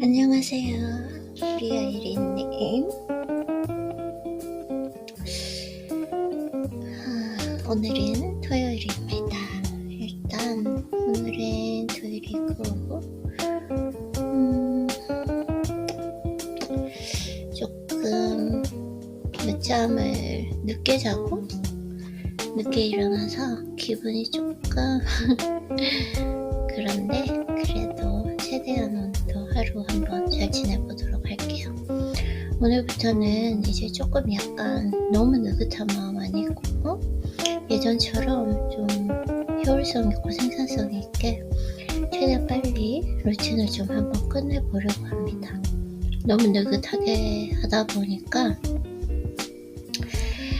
안녕하세요, 리아이리님. 오늘은 토요일입니다. 일단 오늘은 토요일이고 조금 늦잠을 늦게 자고 늦게 일어나서 기분이 조금 그런데 그래도 최대한 오늘도 하루 한번 잘 지내보도록 할게요. 오늘부터는 이제 조금 약간 너무 느긋한 마음 아니고 예전처럼 좀 효율성 있고 생산성 있게 최대한 빨리 루틴을 좀 한번 끝내보려고 합니다. 너무 느긋하게 하다 보니까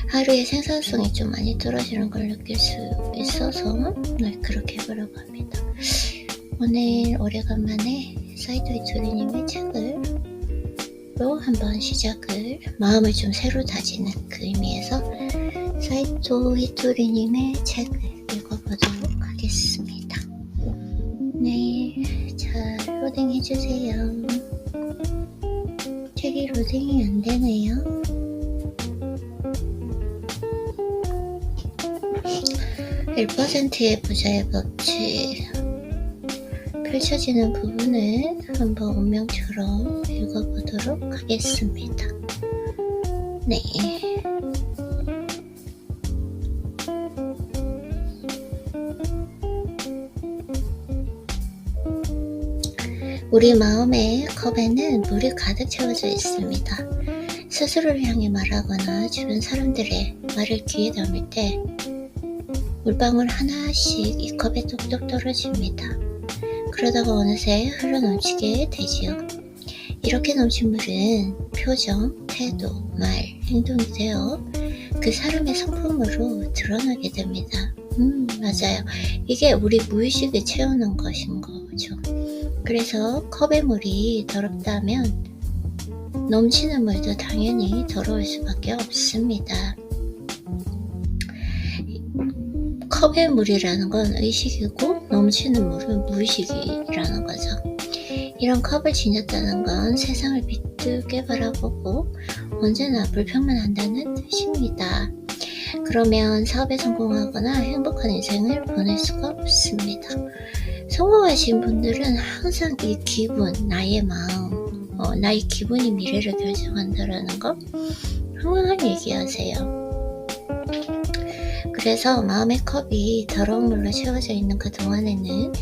하루의 생산성이 좀 많이 떨어지는 걸 느낄 수 있어서 그렇게 해보려고 합니다. 오늘 오래간만에 사이토 이토리님의 책으로 한번 시작을, 마음을 좀 새로 다지는 그 의미에서 사이토 히토리님의 책을 읽어보도록 하겠습니다. 네, 자, 로딩 해주세요. 책이 로딩이 안 되네요. 1%의 부자의 법칙 펼쳐지는 부분을 한번 운명처럼 읽어보도록 하겠습니다. 네. 우리 마음의 컵에는 물이 가득 채워져 있습니다. 스스로를 향해 말하거나 주변 사람들의 말을 귀에 담을 때 물방울 하나씩 이 컵에 뚝뚝 떨어집니다. 그러다가 어느새 흘러넘치게 되지요. 이렇게 넘친 물은 표정, 태도, 말, 행동이 되어 그 사람의 성품으로 드러나게 됩니다. 맞아요. 이게 우리 무의식에 채우는 것인 거죠. 그래서 컵의 물이 더럽다면 넘치는 물도 당연히 더러울 수밖에 없습니다. 컵의 물이라는 건 의식이고 넘치는 물은 무의식이라는 거죠. 이런 컵을 지녔다는 건 세상을 비뚤게 바라보고 언제나 불평만한다는 뜻입니다. 그러면 사업에 성공하거나 행복한 인생을 보낼 수가 없습니다. 성공하신 분들은 항상 이 기분, 나의 마음, 나의 기분이 미래를 결정한다라는 거 항상 얘기하세요. 그래서 마음의 컵이 더러운 물로 채워져 있는 그 동안에는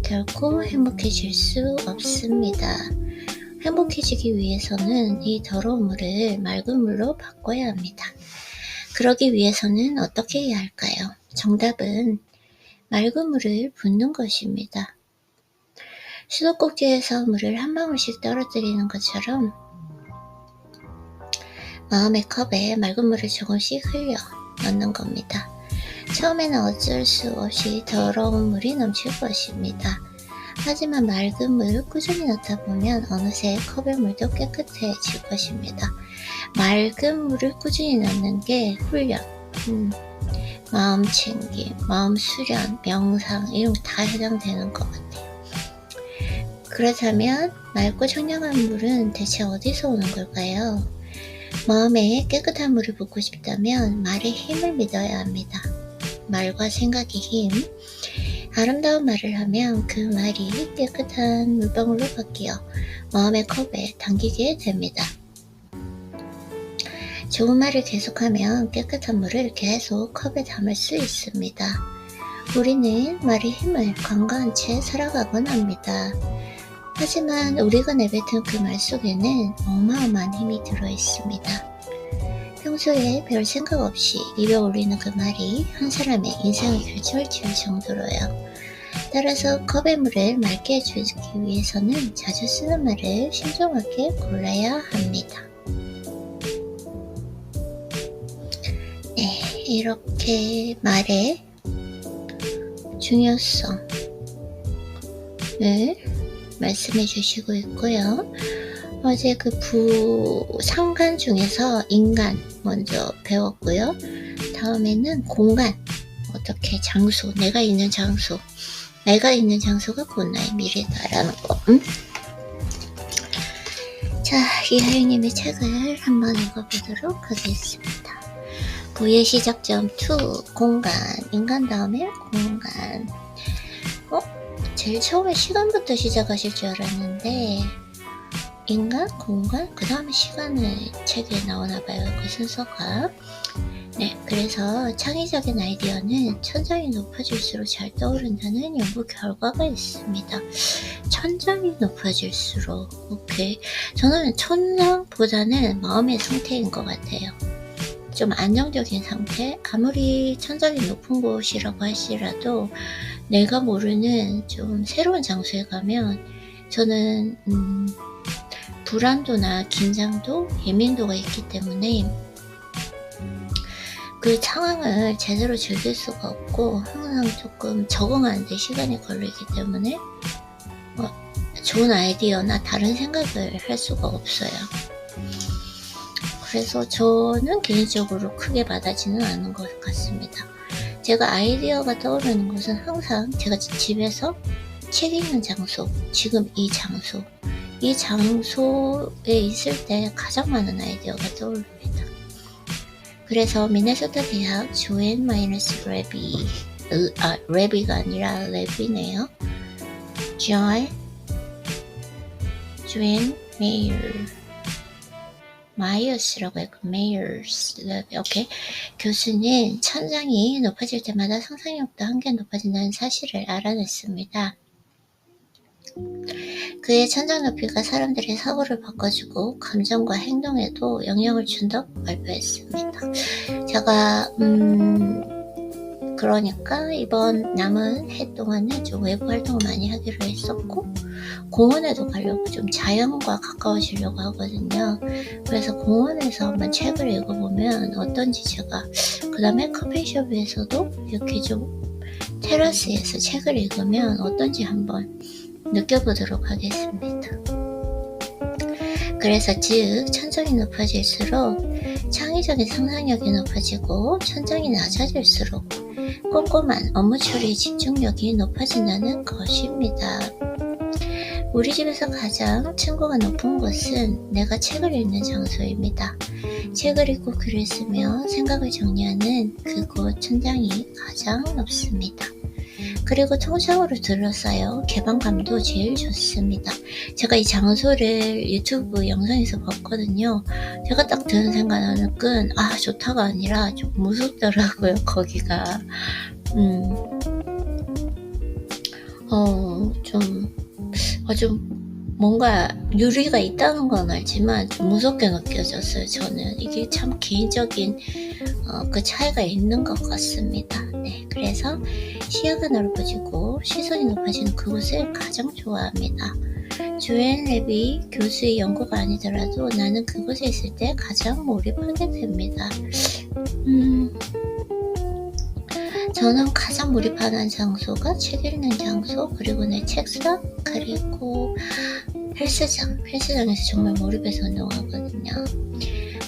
결코 행복해질 수 없습니다. 행복해지기 위해서는 이 더러운 물을 맑은 물로 바꿔야 합니다. 그러기 위해서는 어떻게 해야 할까요? 정답은 맑은 물을 붓는 것입니다. 수도꼭지에서 물을 한 방울씩 떨어뜨리는 것처럼 마음의 컵에 맑은 물을 조금씩 흘려 넣는 겁니다. 처음에는 어쩔 수 없이 더러운 물이 넘칠 것입니다. 하지만 맑은 물을 꾸준히 넣다 보면 어느새 컵의 물도 깨끗해질 것입니다. 맑은 물을 꾸준히 넣는 게 훈련, 마음 챙김, 마음 수련, 명상 이런 거 다 해당되는 것 같아요. 그렇다면 맑고 청량한 물은 대체 어디서 오는 걸까요? 마음에 깨끗한 물을 붓고 싶다면 말의 힘을 믿어야 합니다. 말과 생각의 힘, 아름다운 말을 하면 그 말이 깨끗한 물방울로 바뀌어 마음의 컵에 담기게 됩니다. 좋은 말을 계속하면 깨끗한 물을 계속 컵에 담을 수 있습니다. 우리는 말의 힘을 간과한 채 살아가곤 합니다. 하지만 우리가 내뱉은 그 말 속에는 어마어마한 힘이 들어있습니다. 평소에 별 생각 없이 입에 올리는 그 말이 한 사람의 인생을 결정을 지을 정도로요. 따라서 컵의 물을 맑게 해주기 위해서는 자주 쓰는 말을 신중하게 골라야 합니다. 네, 이렇게 말의 중요성을 말씀해 주시고 있고요. 어제 그 상관 중에서 인간 먼저 배웠고요. 다음에는 공간, 어떻게 장소, 내가 있는 장소가 곧 나의 미래다라는 거. 자, 이하윤님의 책을 한번 읽어보도록 하겠습니다. 부의 시작점 2, 공간, 인간 다음에 공간. 제일 처음에 시간부터 시작하실 줄 알았는데 인간, 공간, 그 다음에 시간을 책에 나오나봐요. 그 순서가. 네, 그래서 창의적인 아이디어는 천장이 높아질수록 잘 떠오른다는 연구 결과가 있습니다. 천장이 높아질수록. 오케이. 저는 천장보다는 마음의 상태인 것 같아요. 좀 안정적인 상태. 아무리 천장이 높은 곳이라고 할지라도 내가 모르는 좀 새로운 장소에 가면 저는 불안도나 긴장도, 예민도가 있기 때문에 그 상황을 제대로 즐길 수가 없고 항상 조금 적응하는데 시간이 걸리기 때문에 좋은 아이디어나 다른 생각을 할 수가 없어요. 그래서 저는 개인적으로 크게 받아지는 않은 것 같습니다. 제가 아이디어가 떠오르는 것은 항상 제가 집에서 책 읽는 장소, 지금 이 장소에 있을 때 가장 많은 아이디어가 떠오릅니다. 그래서 미네소타 대학 조앤 마이너스 레비가 아니라 레비네요. 조앤 마이어스라고 했고, 오케이. 교수는 천장이 높아질 때마다 상상력도 함께 높아진다는 사실을 알아냈습니다. 그의 천장 높이가 사람들의 사고를 바꿔주고 감정과 행동에도 영향을 준다고 발표했습니다. 제가 그러니까 이번 남은 해 동안은 좀 외부 활동을 많이 하기로 했었고 공원에도 가려고 좀 자연과 가까워지려고 하거든요. 그래서 공원에서 한번 책을 읽어보면 어떤지 제가 그 다음에 커피숍에서도 이렇게 좀 테라스에서 책을 읽으면 어떤지 한번 느껴보도록 하겠습니다. 그래서 즉 천장이 높아질수록 창의적인 상상력이 높아지고 천장이 낮아질수록 꼼꼼한 업무 처리 집중력이 높아진다는 것입니다. 우리 집에서 가장 층고가 높은 곳은 내가 책을 읽는 장소입니다. 책을 읽고 글을 쓰며 생각을 정리하는 그곳 천장이 가장 높습니다. 그리고 통창으로 둘러싸여 개방감도 제일 좋습니다. 제가 이 장소를 유튜브 영상에서 봤거든요. 제가 딱 드는 생각은 좋다가 아니라 좀 무섭더라고요. 거기가 좀 뭔가 유리가 있다는 건 알지만 좀 무섭게 느껴졌어요. 저는 이게 참 개인적인 그 차이가 있는 것 같습니다. 네, 그래서 시야가 넓어지고 시선이 높아지는 그곳을 가장 좋아합니다. 조앤 레비 교수의 연구가 아니더라도 나는 그곳에 있을 때 가장 몰입하게 됩니다. 저는 가장 몰입하는 장소가 책 읽는 장소, 그리고 내 책상, 그리고 헬스장에서 정말 몰입해서 운동하거든요.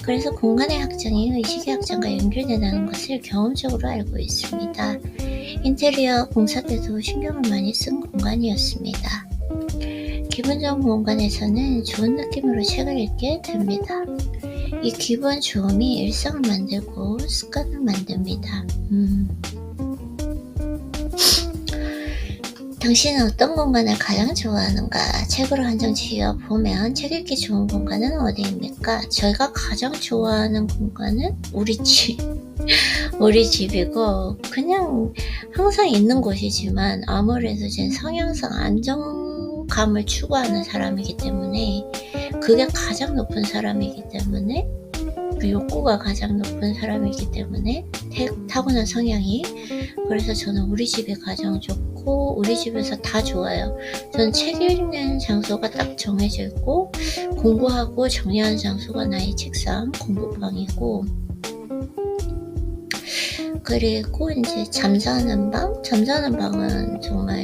그래서 공간의 확장이 의식의 확장과 연결된다는 것을 경험적으로 알고 있습니다. 인테리어 공사 때도 신경을 많이 쓴 공간이었습니다. 기분 좋은 공간에서는 좋은 느낌으로 책을 읽게 됩니다. 이 기분 좋음이 일상을 만들고 습관을 만듭니다. 당신은 어떤 공간을 가장 좋아하는가? 책으로 한정 지어보면 책 읽기 좋은 공간은 어디입니까? 저희가 가장 좋아하는 공간은 우리 집이고 그냥 항상 있는 곳이지만 아무래도 제 성향상 안정감을 추구하는 사람이기 때문에 그게 가장 높은 사람이기 때문에 그 욕구가 가장 높은 사람이기 때문에 타고난 성향이 그래서 저는 우리 집이 가장 좋고 우리 집에서 다 좋아요. 저는 책 읽는 장소가 딱 정해져 있고 공부하고 정리하는 장소가 나의 책상 공부방이고 그리고 이제 잠자는 방은 정말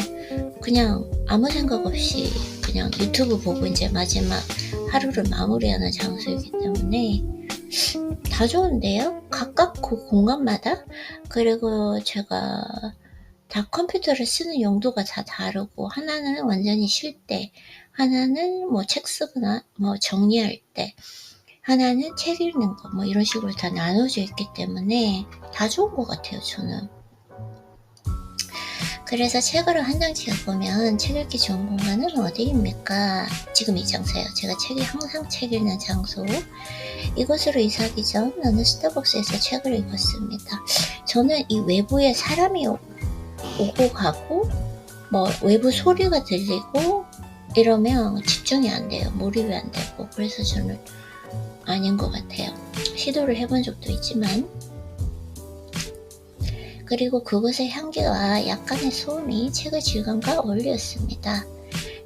그냥 아무 생각 없이 그냥 유튜브 보고 이제 마지막 하루를 마무리하는 장소이기 때문에 다 좋은데요? 각각 그 공간마다 그리고 제가 다 컴퓨터를 쓰는 용도가 다 다르고, 하나는 완전히 쉴 때, 하나는 뭐 책 쓰거나 뭐 정리할 때, 하나는 책 읽는 거, 뭐 이런 식으로 다 나눠져 있기 때문에 다 좋은 것 같아요, 저는. 그래서 책으로 한정지어 보면 책 읽기 좋은 공간은 어디입니까? 지금 이 장소예요. 제가 항상 책 읽는 장소. 이곳으로 이사하기 전 나는 스타벅스에서 책을 읽었습니다. 저는 이 외부에 사람이 오고 가고 뭐 외부 소리가 들리고 이러면 집중이 안 돼요. 몰입이 안 되고. 그래서 저는 아닌 것 같아요. 시도를 해본 적도 있지만. 그리고 그곳의 향기와 약간의 소음이 책의 질감과 어울렸습니다.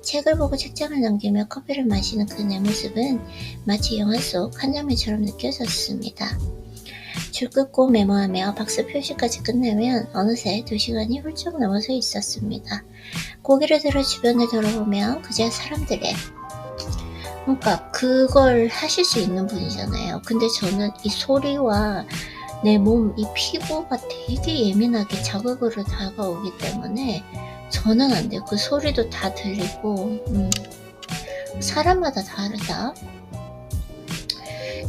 책을 보고 책장을 넘기며 커피를 마시는 그 내 모습은 마치 영화 속 한 장면처럼 느껴졌습니다. 줄 긋고 메모하며 박스 표시까지 끝내면 어느새 2시간이 훌쩍 넘어서 있었습니다. 고개를 들어 주변을 돌아보며 그저 사람들의, 그러니까 그걸 하실 수 있는 분이잖아요. 근데 저는 이 소리와 내 몸, 이 피부가 되게 예민하게 자극으로 다가오기 때문에 저는 안 돼요. 그 소리도 다 들리고, 사람마다 다르다.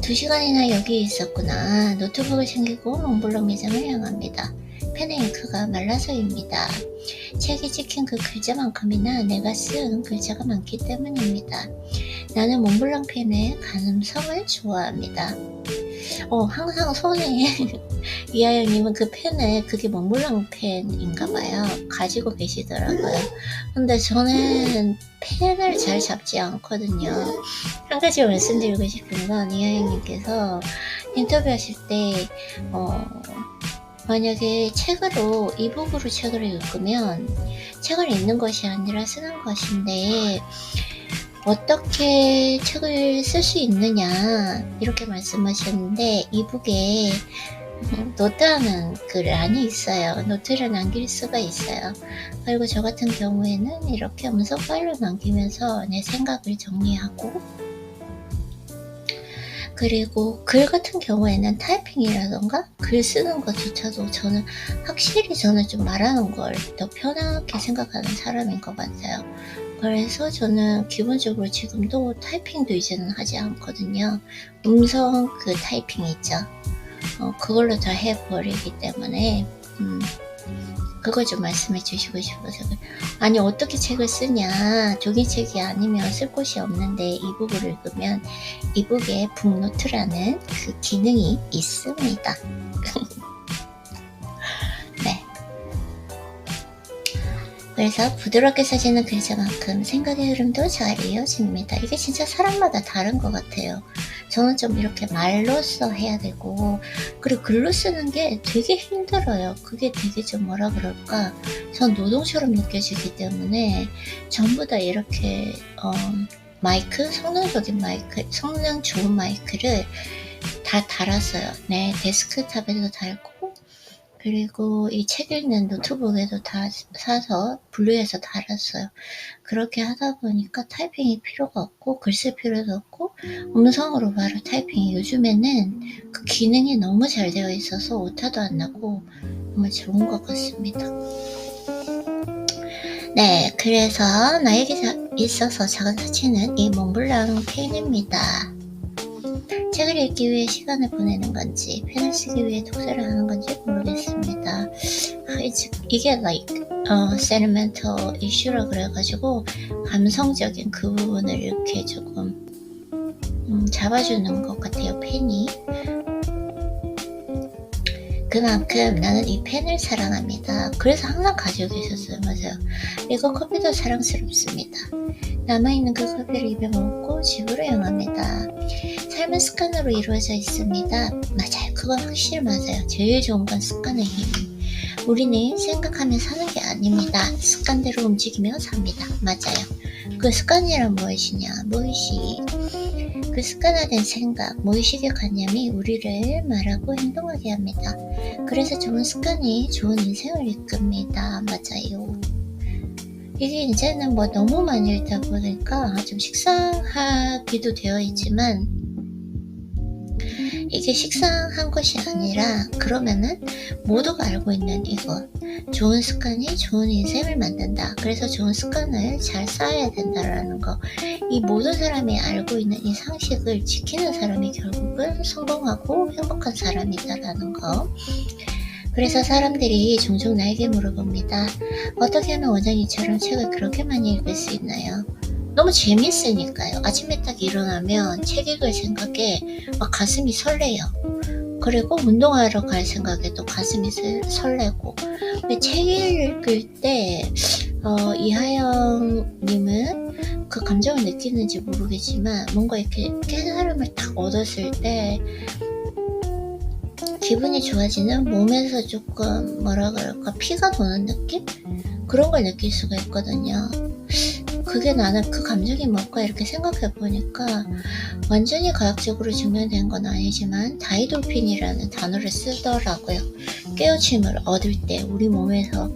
2시간이나 여기 있었구나. 노트북을 챙기고 몽블랑 매장을 향합니다. 펜의 잉크가 말라서입니다. 책이 찍힌 그 글자만큼이나 내가 쓴 글자가 많기 때문입니다. 나는 몽블랑 펜의 가늠성을 좋아합니다. 항상 손에 이하영님은 그 펜을, 그게 몽블랑 펜인가봐요. 가지고 계시더라고요. 근데 저는 펜을 잘 잡지 않거든요. 한 가지 말씀드리고 싶은 건, 이하영님께서 인터뷰하실 때 만약에 책으로, 이북으로 책을 읽으면 책을 읽는 것이 아니라 쓰는 것인데 어떻게 책을 쓸 수 있느냐 이렇게 말씀하셨는데, 이북에 노트하는 그 란이 있어요. 노트를 남길 수가 있어요. 그리고 저 같은 경우에는 이렇게 음성 파일로 남기면서 내 생각을 정리하고, 그리고 글 같은 경우에는 타이핑이라던가 글 쓰는 것조차도 저는 확실히 좀 말하는 걸 더 편하게 생각하는 사람인 것 같아요. 그래서 저는 기본적으로 지금도 타이핑도 이제는 하지 않거든요. 음성 그 타이핑 있죠. 그걸로 다 해버리기 때문에 그걸 좀 말씀해 주시고 싶어서. 아니, 어떻게 책을 쓰냐, 종이책이 아니면 쓸 곳이 없는데 이북을 읽으면 이북에 북노트라는 그 기능이 있습니다. 네. 그래서 부드럽게 써지는 글자만큼 생각의 흐름도 잘 이어집니다. 이게 진짜 사람마다 다른 것 같아요. 저는 좀 이렇게 말로써 해야 되고, 그리고 글로 쓰는 게 되게 힘들어요. 그게 되게 좀 뭐라 그럴까, 전 노동처럼 느껴지기 때문에 전부 다 이렇게 마이크, 성능적인 마이크, 성능 좋은 마이크를 다 달았어요. 네, 데스크탑에도 달고, 그리고 이 책 읽는 노트북에도 다 사서 분류해서 달았어요. 그렇게 하다 보니까 타이핑이 필요가 없고 글 쓸 필요도 없고 음성으로 바로 타이핑이, 요즘에는 그 기능이 너무 잘 되어 있어서 오타도 안 나고 정말 좋은 것 같습니다. 네, 그래서 나에게 있어서 작은 사치는 이 몽블랑 펜입니다. 책을 읽기 위해 시간을 보내는 건지 펜을 쓰기 위해 독서를 하는 건지 모르겠습니다. 이게 like sentimental issue라 그래가지고 감성적인 그 부분을 이렇게 조금 잡아주는 것 같아요, 펜이. 그만큼 나는 이 펜을 사랑합니다. 그래서 항상 가지고 계셨어요. 맞아요. 이거 커피도 사랑스럽습니다. 남아있는 그 커피를 입에 먹고 집으로 향합니다. 삶은 습관으로 이루어져 있습니다. 맞아요. 그건 확실히 맞아요. 제일 좋은 건 습관의 힘. 우리는 생각하며 사는 게 아닙니다. 습관대로 움직이며 삽니다. 맞아요. 그 습관이란 무엇이냐, 무의식. 그 습관화된 생각, 무의식의 관념이 우리를 말하고 행동하게 합니다. 그래서 좋은 습관이 좋은 인생을 이끕니다. 맞아요. 이게 이제는 뭐 너무 많이 읽다 보니까 좀 식상하기도 되어 있지만, 이게 식상한 것이 아니라 그러면은 모두가 알고 있는 이것, 좋은 습관이 좋은 인생을 만든다. 그래서 좋은 습관을 잘 쌓아야 된다라는 거, 이 모든 사람이 알고 있는 이 상식을 지키는 사람이 결국은 성공하고 행복한 사람이다라는 거. 그래서 사람들이 종종 나에게 물어봅니다. 어떻게 하면 원장님처럼 책을 그렇게 많이 읽을 수 있나요? 너무 재밌으니까요. 아침에 딱 일어나면 책 읽을 생각에 막 가슴이 설레요. 그리고 운동하러 갈 생각에도 가슴이 설레고. 근데 책 읽을 때 이하영님은 그 감정을 느끼는지 모르겠지만 뭔가 이렇게 깨달음을 딱 얻었을 때 기분이 좋아지는, 몸에서 조금 뭐라 그럴까, 피가 도는 느낌? 그런 걸 느낄 수가 있거든요. 그게 나는 그 감정이 뭘까 이렇게 생각해 보니까 완전히 과학적으로 증명된 건 아니지만 다이돌핀이라는 단어를 쓰더라고요. 깨우침을 얻을 때 우리 몸에서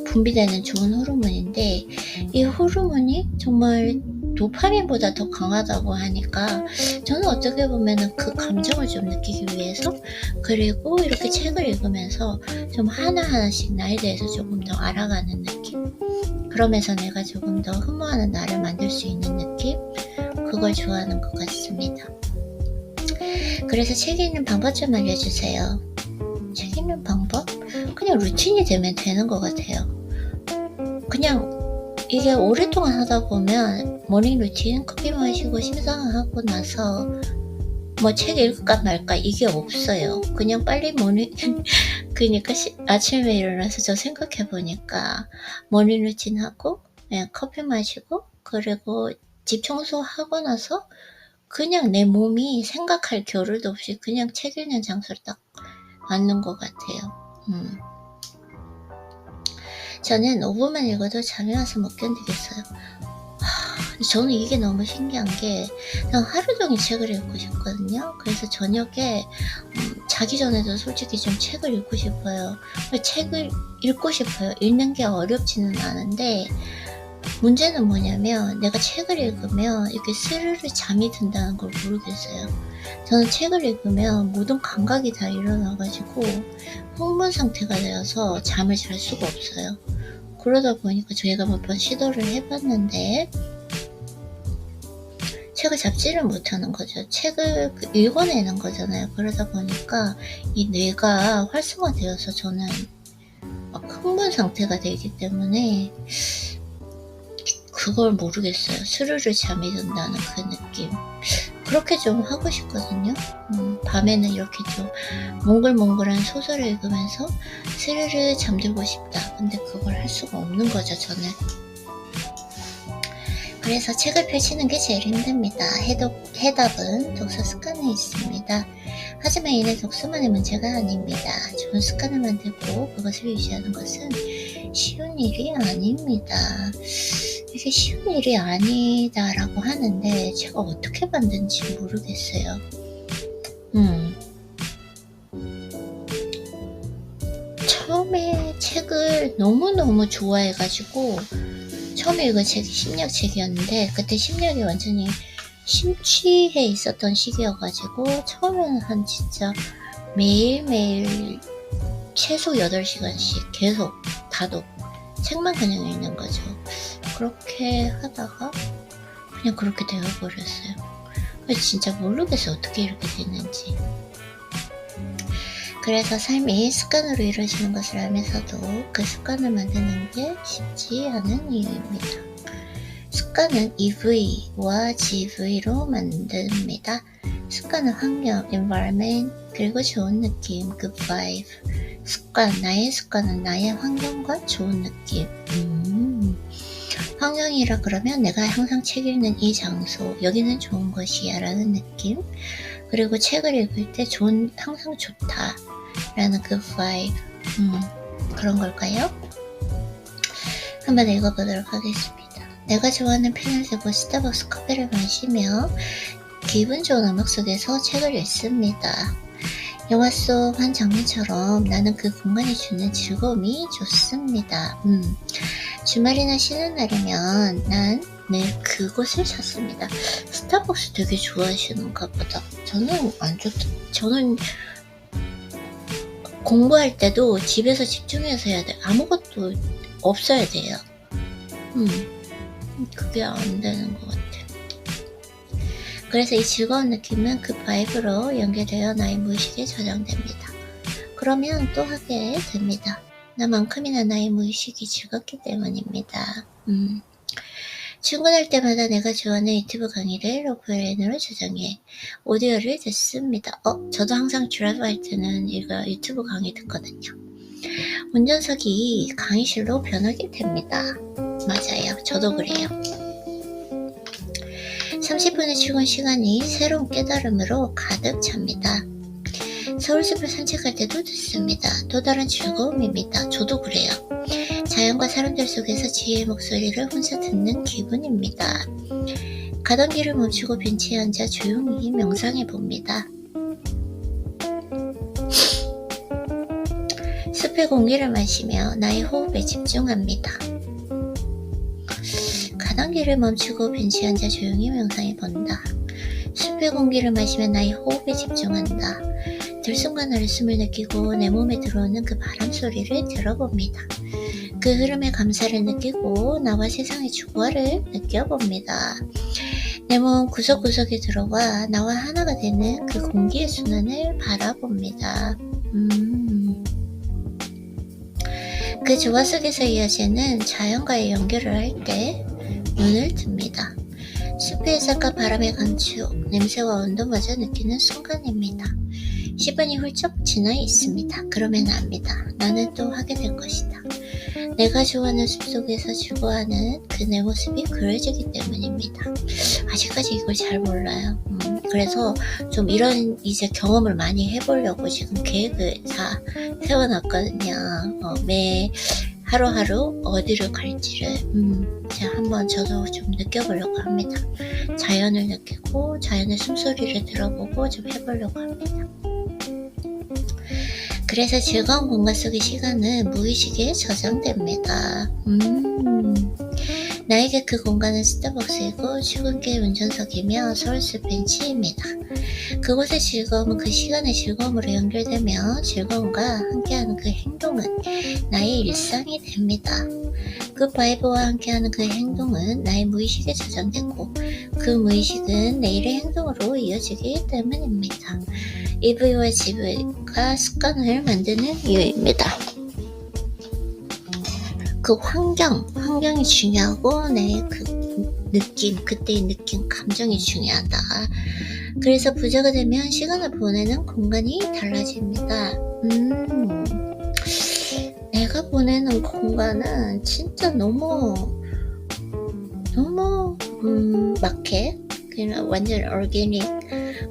분비되는 좋은 호르몬인데, 이 호르몬이 정말 도파민보다 더 강하다고 하니까 저는 어떻게 보면은 그 감정을 좀 느끼기 위해서, 그리고 이렇게 책을 읽으면서 좀 하나하나씩 나에 대해서 조금 더 알아가는 느낌, 그러면서 내가 조금 더 흠모하는 나를 만들 수 있는 느낌, 그걸 좋아하는 것 같습니다. 그래서 책 읽는 방법 좀 알려주세요. 책 읽는 방법? 그냥 루틴이 되면 되는 것 같아요. 그냥 이게 오랫동안 하다 보면 모닝 루틴, 커피 마시고 심상하고 나서 뭐 책 읽을까 말까 이게 없어요. 그냥 빨리 그러니까 아침에 일어나서 저 생각해 보니까 모닝 루틴 하고 그냥 커피 마시고 그리고 집 청소하고 나서 그냥 내 몸이 생각할 겨를도 없이 그냥 책 읽는 장소를 딱 앉는 것 같아요. 저는 5분만 읽어도 잠이 와서 못 견디겠어요. 저는 이게 너무 신기한 게, 그냥 하루 종일 책을 읽고 싶거든요. 그래서 저녁에 자기 전에도 솔직히 좀 책을 읽고 싶어요. 책을 읽고 싶어요. 읽는 게 어렵지는 않은데 문제는 뭐냐면, 내가 책을 읽으면 이렇게 스르르 잠이 든다는 걸 모르겠어요. 저는 책을 읽으면 모든 감각이 다 일어나가지고 흥분 상태가 되어서 잠을 잘 수가 없어요. 그러다 보니까 저희가 몇 번 시도를 해봤는데 책을 잡지를 못하는 거죠. 책을 읽어내는 거잖아요. 그러다 보니까 이 뇌가 활성화되어서 저는 막 흥분 상태가 되기 때문에 그걸 모르겠어요. 스르르 잠이 든다는 그 느낌. 그렇게 좀 하고 싶거든요. 밤에는 이렇게 좀 몽글몽글한 소설을 읽으면서 스르르 잠들고 싶다. 근데 그걸 할 수가 없는 거죠, 저는. 그래서 책을 펼치는 게 제일 힘듭니다. 해답은 독서 습관에 있습니다. 하지만 이는 독서만의 문제가 아닙니다. 좋은 습관을 만들고 그것을 유지하는 것은 쉬운 일이 아닙니다. 이게 쉬운 일이 아니다라고 하는데 제가 어떻게 만든지 모르겠어요. 처음에 책을 너무너무 좋아해가지고 처음에 읽은 책이 심리학책이었는데, 그때 심리학이 완전히 심취해 있었던 시기여가지고 처음에는 한 진짜 매일매일 최소 8시간씩 계속 다독, 책만 그냥 읽는 거죠. 그렇게 하다가 그냥 그렇게 되어버렸어요. 진짜 모르겠어요, 어떻게 이렇게 됐는지. 그래서 삶이 습관으로 이루어지는 것을 알면서도 그 습관을 만드는 게 쉽지 않은 이유입니다. 습관은 EV와 GV로 만듭니다. 습관은 환경, environment, 그리고 좋은 느낌, good vibe. 나의 습관은 나의 환경과 좋은 느낌. 환경이라 그러면 내가 항상 책 읽는 이 장소, 여기는 좋은 곳이야 라는 느낌. 그리고 책을 읽을 때 항상 좋다 라는 그 vibe. 그런 걸까요? 한번 읽어보도록 하겠습니다. 내가 좋아하는 펜을 들고 스타벅스 커피를 마시며 기분 좋은 음악 속에서 책을 읽습니다. 영화 속 한 장면처럼 나는 그 공간이 주는 즐거움이 좋습니다. 주말이나 쉬는 날이면 난 네, 그것을 샀습니다. 스타벅스 되게 좋아하시는가 보다. 저는 안 저는 공부할 때도 집에서 집중해서 해야 돼. 아무것도 없어야 돼요. 그게 안 되는 것 같아. 그래서 이 즐거운 느낌은 그 바이브로 연결되어 나의 무의식에 저장됩니다. 그러면 또 하게 됩니다. 나만큼이나 나의 무의식이 즐겁기 때문입니다. 출근할 때마다 내가 좋아하는 유튜브 강의를 오프라인으로 저장해 오디오를 듣습니다. 저도 항상 드라이브할 때는 이거 유튜브 강의 듣거든요. 운전석이 강의실로 변하게 됩니다. 맞아요. 저도 그래요. 30분의 출근 시간이 새로운 깨달음으로 가득 찹니다. 서울숲을 산책할 때도 듣습니다. 또 다른 즐거움입니다. 저도 그래요. 자연과 사람들 속에서 지혜의 목소리를 혼자 듣는 기분입니다. 가던 길을 멈추고 벤치에 앉아 조용히 명상해 봅니다. 숲의 공기를 마시며 나의 호흡에 집중합니다. 가던 길을 멈추고 벤치에 앉아 조용히 명상해 본다. 숲의 공기를 마시며 나의 호흡에 집중한다. 들숨과 숨을 느끼고 내 몸에 들어오는 그 바람 소리를 들어봅니다. 그 흐름에 감사를 느끼고 나와 세상의 조화를 느껴봅니다. 내 몸 구석구석에 들어와 나와 하나가 되는 그 공기의 순환을 바라봅니다. 그 조화 속에서 이어지는 자연과의 연결을 할 때 눈을 뜹니다. 숲의 색과 바람의 강추, 냄새와 온도마저 느끼는 순간입니다. 10분이 훌쩍 지나 있습니다. 그러면 압니다. 나는 또 하게 될 것이다. 내가 좋아하는 숲속에서 즐거워하는 그 내 모습이 그려지기 때문입니다. 아직까지 이걸 잘 몰라요. 그래서 좀 이런 이제 경험을 많이 해보려고 지금 계획을 다 세워놨거든요. 매 하루하루 어디를 갈지를 제가 한번 저도 좀 느껴보려고 합니다. 자연을 느끼고 자연의 숨소리를 들어보고 좀 해보려고 합니다. 그래서 즐거운 공간 속의 시간은 무의식에 저장됩니다. 나에게 그 공간은 스타벅스이고 출근길 운전석이며 서울숲 벤치입니다. 그곳의 즐거움은 그 시간의 즐거움으로 연결되며 즐거움과 함께하는 그 행동은 나의 일상이 됩니다. 그 바이브와 함께하는 그 행동은 나의 무의식에 저장되고 그 무의식은 내일의 행동으로 이어지기 때문입니다. EV와 GV가 습관을 만드는 이유입니다. 그 환경이 중요하고 내 그 느낌, 그때의 느낌, 감정이 중요하다. 그래서 부자가 되면 시간을 보내는 공간이 달라집니다. 내가 보내는 공간은 진짜 너무 마켓, 그냥 완전 오르게닉.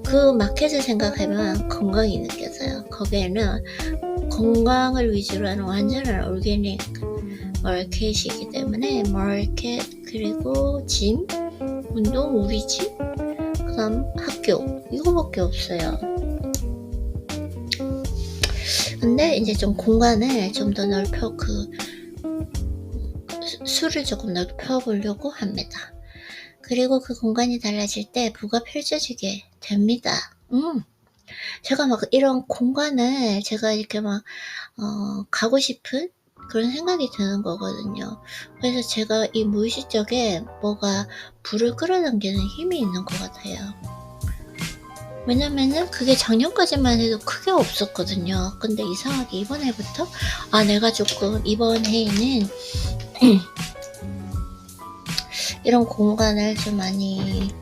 그 마켓을 생각하면 건강이 느껴져요. 거기에는 건강을 위주로 하는 완전한 오르게닉 마켓이기 때문에 마켓, 그리고 짐, 운동, 우리 집, 그 다음 학교, 이거밖에 없어요. 근데 이제 좀 공간을 좀 더 넓혀 수를 조금 넓혀 보려고 합니다. 그리고 그 공간이 달라질 때 부가 펼쳐지게 됩니다. 제가 막 이런 공간을 제가 이렇게 막 가고 싶은 그런 생각이 드는 거거든요. 그래서 제가 이 무의식적에 뭐가 불을 끌어당기는 힘이 있는 것 같아요. 왜냐면은 그게 작년까지만 해도 크게 없었거든요. 근데 이상하게 이번 해부터 내가 조금 이번 해에는 이런 공간을 좀 많이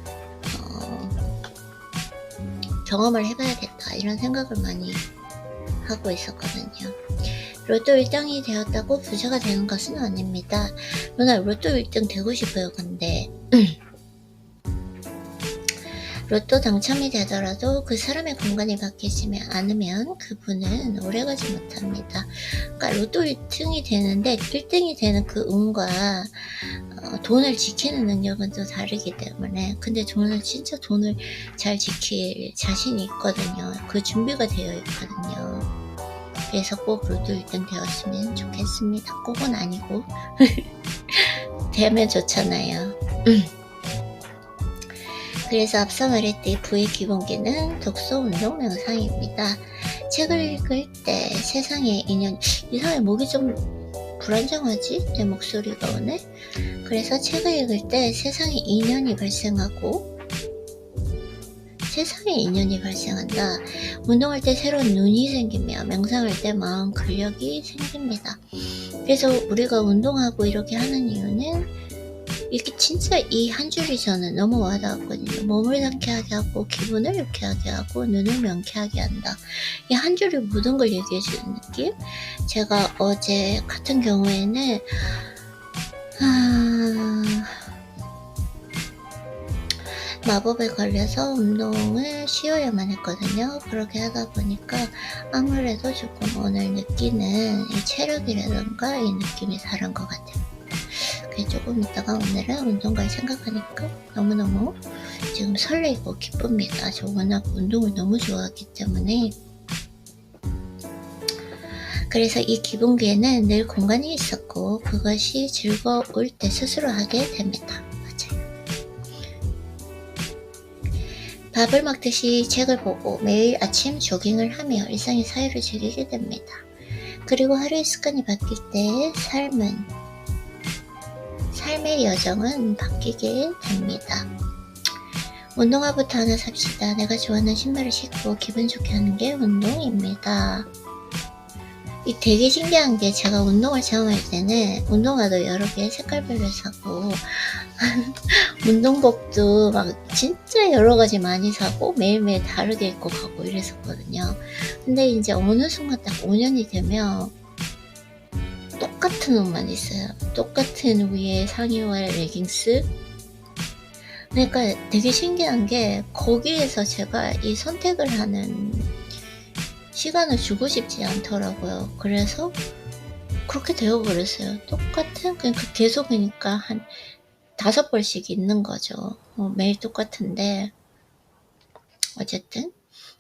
경험을 해봐야겠다 이런 생각을 많이 하고 있었거든요. 로또 1등이 되었다고 부자가 되는 것은 아닙니다. 누나 로또 1등 되고 싶어요. 근데 로또 당첨이 되더라도 그 사람의 공간이 바뀌지 않으면 그분은 오래가지 못합니다. 그러니까 로또 1등이 되는데 1등이 되는 그 운과 돈을 지키는 능력은 또 다르기 때문에, 근데 저는 진짜 돈을 잘 지킬 자신이 있거든요. 그 준비가 되어 있거든요. 그래서 꼭 로또 1등 되었으면 좋겠습니다. 꼭은 아니고 되면 좋잖아요. 그래서 앞서 말했듯이 부의 기본기는 독서, 운동, 명상입니다. 책을 읽을 때 세상의 인연, 이상하게 목이 좀 불안정하지? 내 목소리가 오늘? 그래서 책을 읽을 때 세상에 인연이 발생하고, 세상에 인연이 발생한다. 운동할 때 새로운 눈이 생기며 명상할 때 마음 근력이 생깁니다. 그래서 우리가 운동하고 이렇게 하는 이유는 이게 진짜 이 한 줄이 저는 너무 와닿았거든요. 몸을 상쾌하게 하고 기분을 유쾌하게 하고 눈을 명쾌하게 한다. 이 한 줄이 모든 걸 얘기해 주는 느낌? 제가 어제 같은 경우에는 마법에 걸려서 운동을 쉬어야만 했거든요. 그렇게 하다 보니까 아무래도 조금 오늘 느끼는 이 체력이라던가 이 느낌이 다른 것 같아요. 그래서 조금 있다가 오늘은 운동 갈 생각하니까 너무너무 지금 설레고 기쁩니다. 저 워낙 운동을 너무 좋아하기 때문에. 그래서 이 기본기에는 늘 공간이 있었고 그것이 즐거울 때 스스로 하게 됩니다. 밥을 먹듯이 책을 보고 매일 아침 조깅을 하며 일상의 사유를 즐기게 됩니다. 그리고 하루의 습관이 바뀔 때 삶의 여정은 바뀌게 됩니다. 운동화부터 하나 삽시다. 내가 좋아하는 신발을 신고 기분 좋게 하는 게 운동입니다. 이 되게 신기한 게 제가 운동을 처음 할 때는 운동화도 여러 개 색깔별로 사고 운동복도 막 진짜 여러 가지 많이 사고 매일매일 다르게 입고 가고 이랬었거든요. 근데 이제 어느 순간 딱 5년이 되면 똑같은 옷만 있어요. 똑같은 위에 상의와 레깅스. 그러니까 되게 신기한 게 거기에서 제가 이 선택을 하는 시간을 주고 싶지 않더라고요. 그래서 그렇게 되어버렸어요. 똑같은, 그러니까 계속 그러니까 한 5벌씩 있는 거죠. 매일 똑같은데. 어쨌든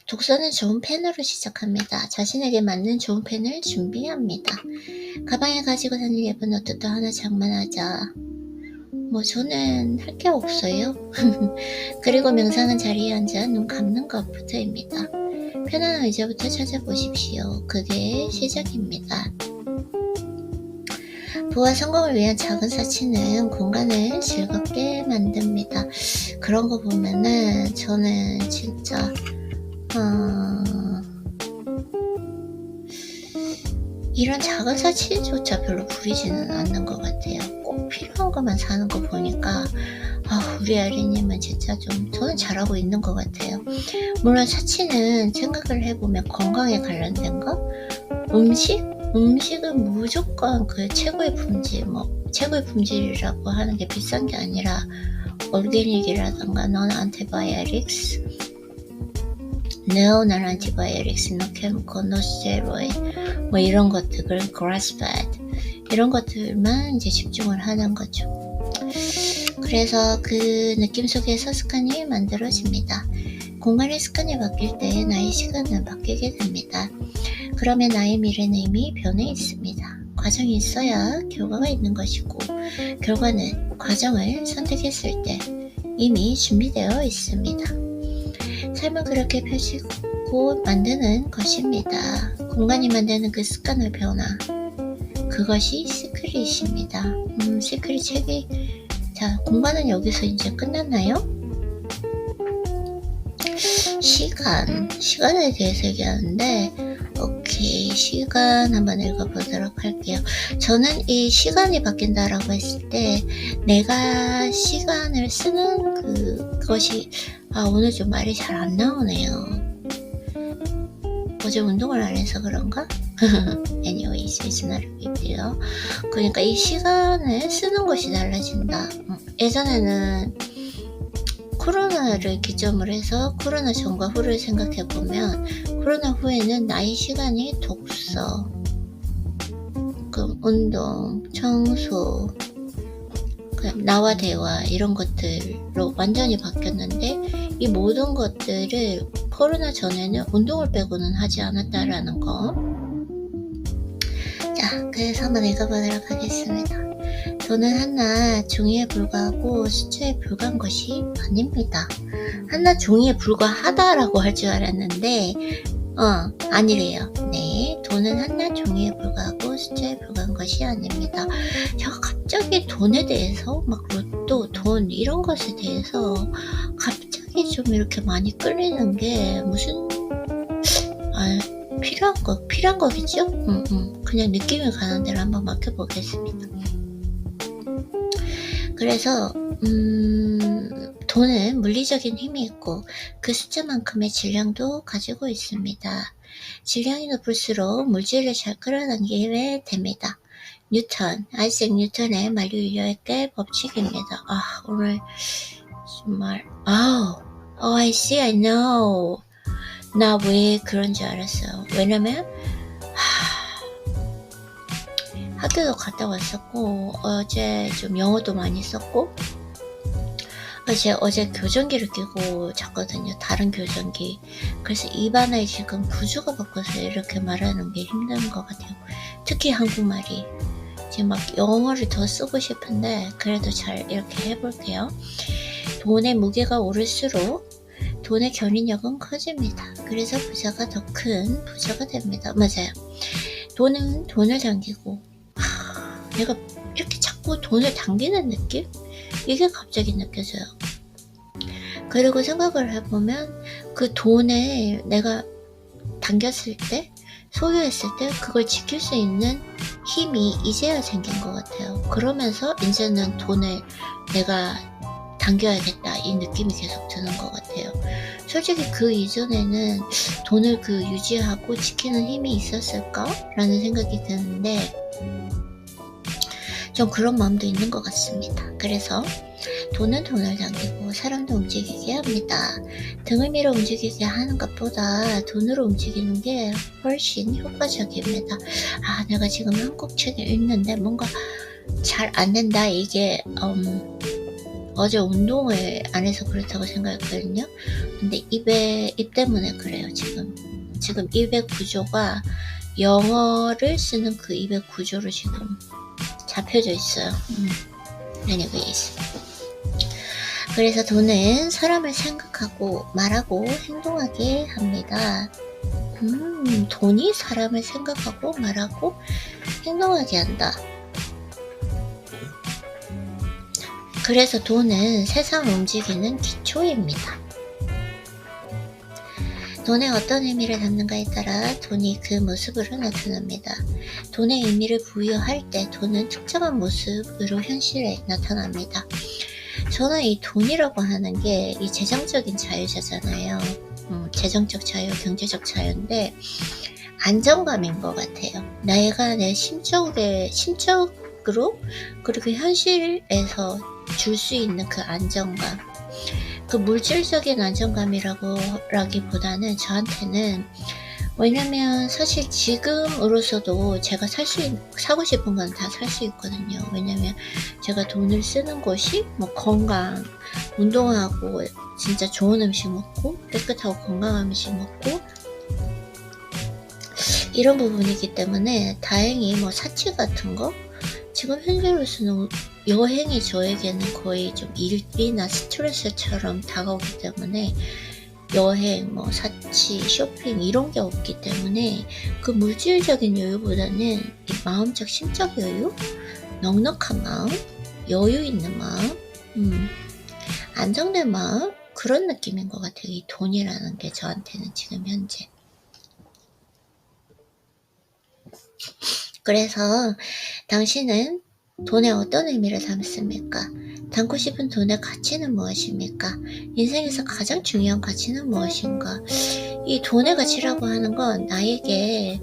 독서는 좋은 펜으로 시작합니다. 자신에게 맞는 좋은 펜을 준비합니다. 가방에 가지고 다닐 예쁜 노트도 하나 장만하자. 저는 할 게 없어요. 그리고 명상은 자리에 앉아 눈 감는 것부터입니다. 편안한 의자부터 찾아보십시오. 그게 시작입니다. 부와 성공을 위한 작은 사치는 공간을 즐겁게 만듭니다. 그런 거 보면은 저는 진짜 이런 작은 사치조차 별로 부리지는 않는 것 같아요. 꼭 필요한 것만 사는 거 보니까 우리 아이리님은 진짜 저는 잘하고 있는 것 같아요. 물론 사치는 생각을 해보면 건강에 관련된 거, 음식은 무조건 그 최고의 품질, 최고의 품질이라고 하는 게 비싼 게 아니라 올게닉이라던가 non antibiotics, no non antibiotics, no chemical, no steroid, 이런 것들, 그런 grass-fed 이런 것들만 이제 집중을 하는 거죠. 그래서 그 느낌 속에서 습관이 만들어집니다. 공간의 습관이 바뀔 때 나의 시간은 바뀌게 됩니다. 그러면 나의 미래는 이미 변해 있습니다. 과정이 있어야 결과가 있는 것이고 결과는 과정을 선택했을 때 이미 준비되어 있습니다. 삶은 그렇게 펼치고 만드는 것입니다. 공간이 만드는 그 습관의 변화, 그것이 시크릿입니다. 시크릿 책이 공간은 여기서 이제 끝났나요? 시간에 대해서 얘기하는데 오케이, 시간 한번 읽어보도록 할게요. 저는 이 시간이 바뀐다라고 했을 때 내가 시간을 쓰는 그것이 오늘 좀 말이 잘 안 나오네요. 어제 운동을 안 해서 그런가? Anyways, it's not a big deal. 그러니까 이 시간을 쓰는 것이 달라진다. 예전에는 코로나를 기점으로 해서 코로나 전과 후를 생각해보면 코로나 후에는 나의 시간이 독서, 운동, 청소, 나와 대화 이런 것들로 완전히 바뀌었는데 이 모든 것들을 코로나 전에는 운동을 빼고는 하지 않았다라는 거. 자, 그래서 한번 읽어보도록 하겠습니다. 돈은 하나 종이에 불과하고 숫자에 불과한 것이 아닙니다. 하나 종이에 불과하다라고 할 줄 알았는데 아니래요. 네, 돈은 하나 종이에 불과하고 숫자에 불과한 것이 아닙니다. 제가 갑자기 돈에 대해서 막 로또, 돈 이런 것에 대해서 갑자기 좀 이렇게 많이 끌리는 게 무슨 필요한 거겠죠? 그냥 느낌이 가는 대로 한번 맡겨보겠습니다. 그래서 돈은 물리적인 힘이 있고 그 숫자만큼의 질량도 가지고 있습니다. 질량이 높을수록 물질을 잘 끌어당기게 됩니다. 아이작 뉴턴의 만류인력의 법칙입니다. 오늘 정말 I see, I know. 나 왜 그런 줄 알았어요. 왜냐면 학교도 갔다 왔었고 어제 좀 영어도 많이 썼고 어제 교정기를 끼고 잤거든요. 다른 교정기. 그래서 입안에 지금 구조가 바뀌어서 이렇게 말하는 게 힘든 것 같아요. 특히 한국말이. 지금 막 영어를 더 쓰고 싶은데 그래도 잘 이렇게 해볼게요. 돈의 무게가 오를수록 돈의 견인력은 커집니다. 그래서 부자가 더 큰 부자가 됩니다. 맞아요. 돈은 돈을 당기고 내가 이렇게 자꾸 돈을 당기는 느낌? 이게 갑자기 느껴져요. 그리고 생각을 해보면 그 돈을 내가 당겼을 때, 소유했을 때 그걸 지킬 수 있는 힘이 이제야 생긴 것 같아요. 그러면서 이제는 돈을 내가 당겨야겠다 이 느낌이 계속 드는 것 같아요. 솔직히 그 이전에는 돈을 유지하고 지키는 힘이 있었을까? 라는 생각이 드는데 좀 그런 마음도 있는 것 같습니다. 그래서 돈은 돈을 당기고 사람도 움직이게 합니다. 등을 밀어 움직이게 하는 것보다 돈으로 움직이는 게 훨씬 효과적입니다. 내가 지금 한국 책을 읽는데 뭔가 잘 안 된다. 이게 어제 운동을 안 해서 그렇다고 생각했거든요. 근데 입 때문에 그래요. 지금 입의 구조가 영어를 쓰는 그 입의 구조로 지금 잡혀져 있어요. anyways. 그래서 돈은 사람을 생각하고 말하고 행동하게 합니다. 돈이 사람을 생각하고 말하고 행동하게 한다. 그래서 돈은 세상을 움직이는 기초입니다. 돈에 어떤 의미를 담는가에 따라 돈이 그 모습으로 나타납니다. 돈의 의미를 부여할 때 돈은 특정한 모습으로 현실에 나타납니다. 저는 이 돈이라고 하는 게 이 재정적인 자유잖아요. 재정적 자유, 경제적 자유인데 안정감인 것 같아요. 내가 내 심적으로 그리고 현실에서 줄 수 있는 그 안정감, 그 물질적인 안정감이라기보다는 저한테는, 왜냐면 사실 지금으로서도 제가 사고 싶은 건 다 살 수 있거든요. 왜냐면 제가 돈을 쓰는 곳이 건강, 운동하고 진짜 좋은 음식 먹고 깨끗하고 건강한 음식 먹고 이런 부분이기 때문에 다행히 사치 같은 거 지금 현재로서는 여행이 저에게는 거의 좀 일이나 스트레스처럼 다가오기 때문에 여행, 사치, 쇼핑 이런 게 없기 때문에 그 물질적인 여유보다는 이 마음적, 심적 여유, 넉넉한 마음, 여유 있는 마음, 안정된 마음, 그런 느낌인 것 같아요. 이 돈이라는 게 저한테는 지금 현재. 그래서 당신은 돈에 어떤 의미를 담습니까? 담고 싶은 돈의 가치는 무엇입니까? 인생에서 가장 중요한 가치는 무엇인가? 이 돈의 가치라고 하는 건 나에게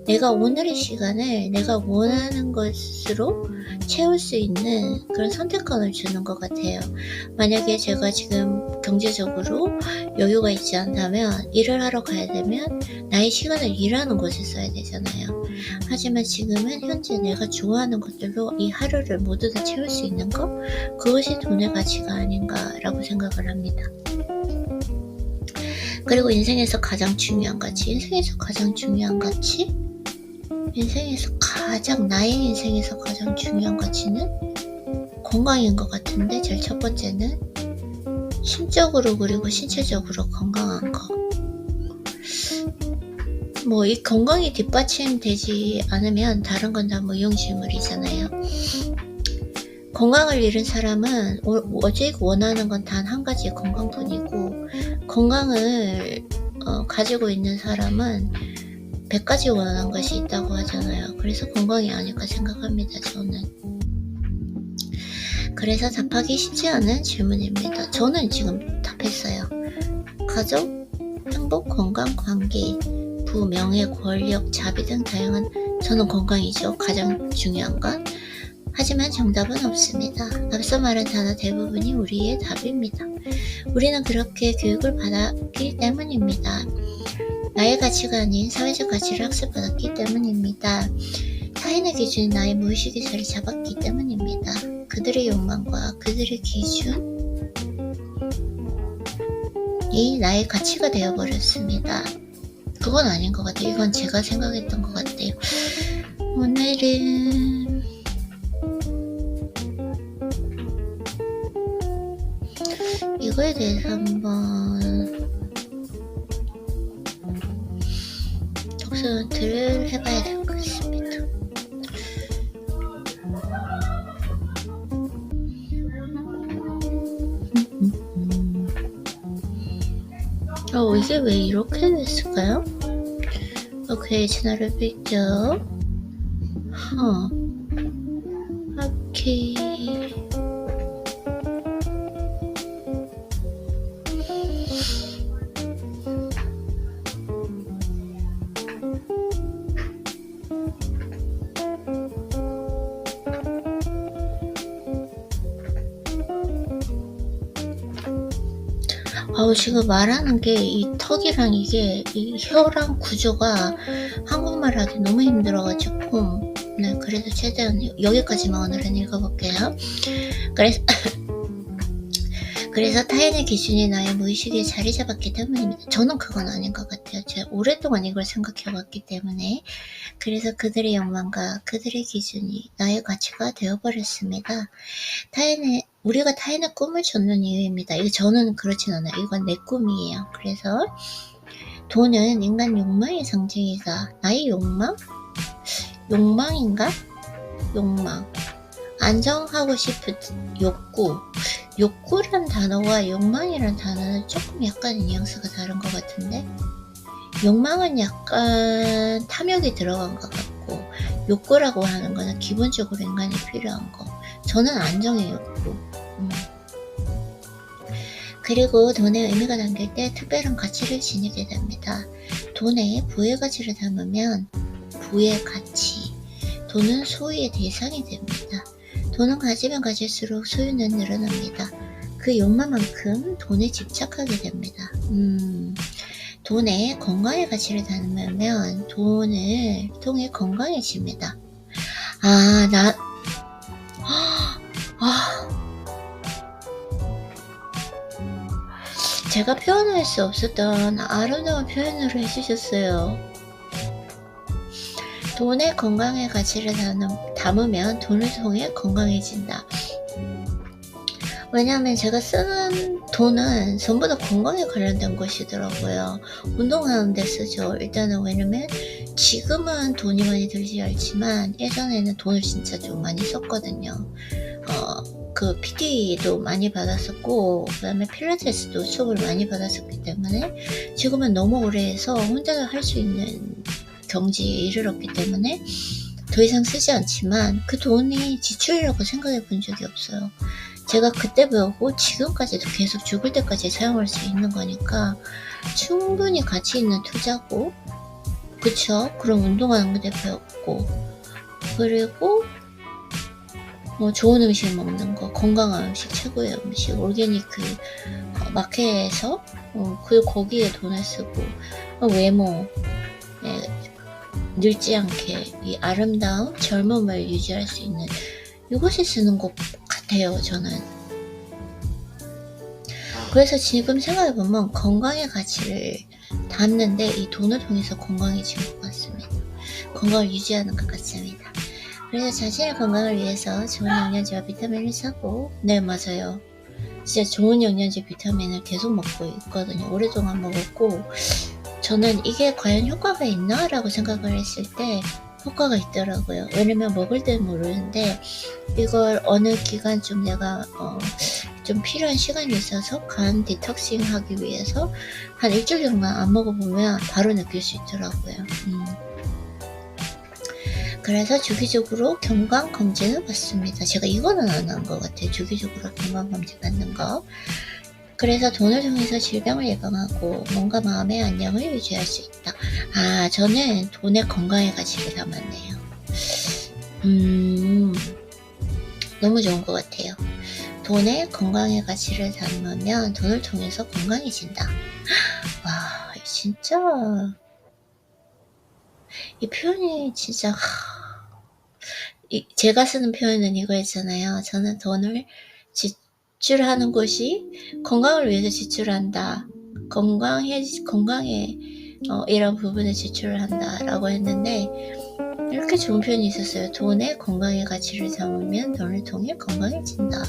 내가 오늘의 시간을 내가 원하는 것으로 채울 수 있는 그런 선택권을 주는 것 같아요. 만약에 제가 지금 경제적으로 여유가 있지 않다면 일을 하러 가야 되면 나의 시간을 일하는 곳에 써야 되잖아요. 하지만 지금은 현재 내가 좋아하는 것들로 이 하루를 모두 다 채울 수 있는 것, 그것이 돈의 가치가 아닌가라고 생각을 합니다. 그리고 인생에서 가장 중요한 가치, 나의 인생에서 가장 중요한 가치는 건강인 것 같은데, 제일 첫 번째는 심적으로 그리고 신체적으로 건강한 거. 뭐 이 건강이 뒷받침되지 않으면 다른 건 다 무용지물이잖아요. 건강을 잃은 사람은 오직 원하는 건 단 한 가지 건강뿐이고, 건강을 가지고 있는 사람은 100가지 원하는 것이 있다고 하잖아요. 그래서 건강이 아닐까 생각합니다, 저는. 그래서 답하기 쉽지 않은 질문입니다. 저는 지금 답했어요. 가족, 행복, 건강, 관계, 부, 명예, 권력, 자비 등 다양한, 저는 건강이죠. 가장 중요한 건. 하지만 정답은 없습니다. 앞서 말한 단어 대부분이 우리의 답입니다. 우리는 그렇게 교육을 받았기 때문입니다. 나의 가치가 아닌 사회적 가치를 학습받았기 때문입니다. 타인의 기준이 나의 무의식에 자리 잡았기 때문입니다. 그들의 욕망과 그들의 기준이 나의 가치가 되어버렸습니다. 그건 아닌 것 같아요. 이건 제가 생각했던 것 같아요. 오늘은 이거에 대해서 한번 독서를 해봐야 될 것 같습니다. 이게 왜 이렇게 됐을까요? 오케이, 채널을 뺐죠. 오케이. 지금 말하는 게 이 턱이랑 이게 이 혀랑 구조가 한국말 하기 너무 힘들어가지고, 네, 그래서 최대한 여기까지만 오늘은 읽어볼게요. 그래서 타인의 기준이 나의 무의식에 자리 잡았기 때문입니다. 저는 그건 아닌 것 같아요. 제가 오랫동안 이걸 생각해왔기 때문에. 그래서 그들의 욕망과 그들의 기준이 나의 가치가 되어버렸습니다. 우리가 타인의 꿈을 줬는 이유입니다. 이거 저는 그렇진 않아요. 이건 내 꿈이에요. 그래서 돈은 인간 욕망의 상징이다. 나의 욕망? 욕망인가? 욕망. 안정하고 싶은 욕구. 욕구란 단어와 욕망이란 단어는 조금 약간 뉘앙스가 다른 것 같은데, 욕망은 약간 탐욕이 들어간 것 같고, 욕구라고 하는 거는 기본적으로 인간이 필요한 거. 저는 안정의 욕구. 그리고 돈의 의미가 담길 때 특별한 가치를 지니게 됩니다. 돈에 부의 가치를 담으면 부의 가치, 돈은 소유의 대상이 됩니다. 돈은 가지면 가질수록 소유는 늘어납니다. 그 욕망만큼 돈에 집착하게 됩니다. 돈에 건강의 가치를 담으면 돈을 통해 건강해집니다. 제가 표현할 수 없었던 아름다운 표현으로 해주셨어요. 돈의 건강의 가치를 담으면 돈을 통해 건강해진다. 왜냐하면 제가 쓰는 돈은 전부 다 건강에 관련된 것이더라고요. 운동하는 데 쓰죠. 일단은 왜냐면 지금은 돈이 많이 들지 않지만 예전에는 돈을 진짜 좀 많이 썼거든요. 그 PT도 많이 받았었고, 그 다음에 필라테스도 수업을 많이 받았었기 때문에 지금은 너무 오래 해서 혼자 할 수 있는 경지에 이르렀기 때문에 더 이상 쓰지 않지만 그 돈이 지출이라고 생각해 본 적이 없어요. 제가 그때 배우고 지금까지도 계속 죽을 때까지 사용할 수 있는 거니까 충분히 가치 있는 투자고, 그쵸? 그럼 운동하는 데 배웠고, 그리고 좋은 음식 먹는 거, 건강한 음식, 최고의 음식, 오르게닉 마켓에서 거기에 돈을 쓰고, 외모, 늙지 않게 이 아름다운 젊음을 유지할 수 있는 이것에 쓰는 것 같아요, 저는. 그래서 지금 생각해보면 건강의 가치를 담는데 이 돈을 통해서 건강해진 것 같습니다. 건강을 유지하는 것 같습니다. 그래서 자신의 건강을 위해서 좋은 영양제와 비타민을 사고, 네, 맞아요. 진짜 좋은 영양제 비타민을 계속 먹고 있거든요. 오랫동안 먹었고, 저는 이게 과연 효과가 있나? 라고 생각을 했을 때 효과가 있더라고요. 왜냐면 먹을 때는 모르는데 이걸 어느 기간쯤 내가 좀 필요한 시간이 있어서 간 디톡싱 하기 위해서 한 일주일 정도만 안 먹어보면 바로 느낄 수 있더라고요. 그래서 주기적으로 건강검진을 받습니다. 제가 이거는 안 한 것 같아요. 주기적으로 건강검진 받는 거. 그래서 돈을 통해서 질병을 예방하고 뭔가 마음의 안녕을 유지할 수 있다. 아, 저는 돈의 건강의 가치를 담았네요. 너무 좋은 것 같아요. 돈의 건강의 가치를 담으면 돈을 통해서 건강해진다. 와, 진짜 이 표현이 진짜 제가 쓰는 표현은 이거였잖아요. 저는 돈을 지출하는 것이 건강을 위해서 지출한다. 건강에 이런 부분에 지출을 한다라고 했는데 이렇게 좋은 표현이 있었어요. 돈의 건강의 가치를 담으면 돈을 통해 건강해진다.